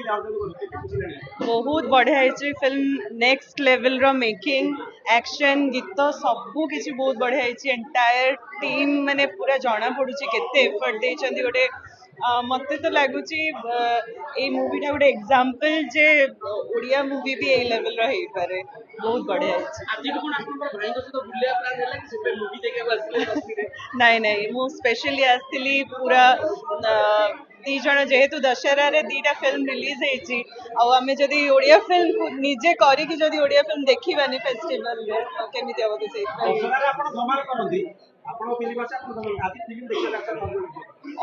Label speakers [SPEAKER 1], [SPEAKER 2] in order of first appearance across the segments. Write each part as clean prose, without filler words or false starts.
[SPEAKER 1] बहुत बढ़िया है फिल्म नेक्स्ट लेवल रो मेकिंग एक्शन गीत सबू किसी बहुत बढ़िया है एंटायर टीम माने पूरा जना पड़ुची केते एफर्ट देइछंती गोटे मते तो लगुच मूवीटा गोटे एग्जांपल जे ओडिया मूवी भी ए लेवल रो हेई पारे बहुत बढ़िया नाई नाई मु स्पेशली आसली पूरा दी जण जेहेतु दशहरा रे दीटा फिल्म रिलीज हेची आमे जदी ओडिया फिल्म निजे करिकी जदी ओडिया फिल्म देखिबानी फेस्टिवल रे तो केमिति हबो से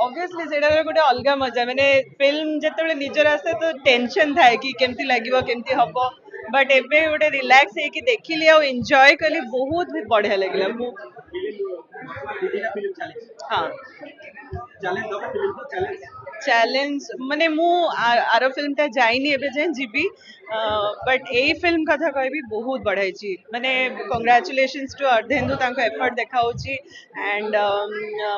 [SPEAKER 1] ऑब्वियसली सेटा गोटे अलग मजा माने फिल्म जेतेबेले निजर आसे तो टेंशन थाए कि केमती लागिवो केमती हबो बट एबे गोटे रिलैक्स हेकी देखिली आ एंजॉय कली बहुत भी बढ़िया लागला मु हाँ चैलेंज माने मु आरो फिल्म ता जाइनी एबे जाय जीबी बट ए फिल्म कथा कहबी बहुत बढ़िया छी माने कांग्रेचुलेशंस टू अर्धेंदु तांको एफर्ट देखाउची एंड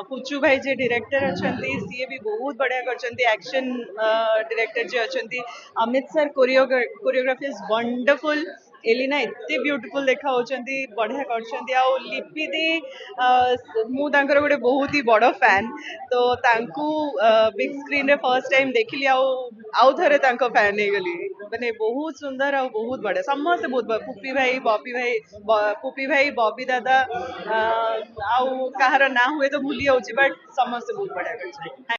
[SPEAKER 1] पुचू भाई जे डायरेक्टर अछंती सीए भी बहुत बढ़िया करचंती एक्शन डायरेक्टर जे अछंती Amit sir choreography is wonderful Elina एते ब्यूटीफुल देखा होचंती बढ़िया करचंती आ लिपि दी मु तांकर गोटे बहुत ही बड़ फैन तो तांकू बिग स्क्रीन रे फर्स्ट टाइम देखिली आउ थरे तांको फैन हे गली माने बहुत सुंदर आ बहुत बढ़िया समस्त बहुत पुपी भाई बॉबी दादा आउ कहार ना हुए तो भूली जाउची बट समस्त बहुत बढ़िया करछन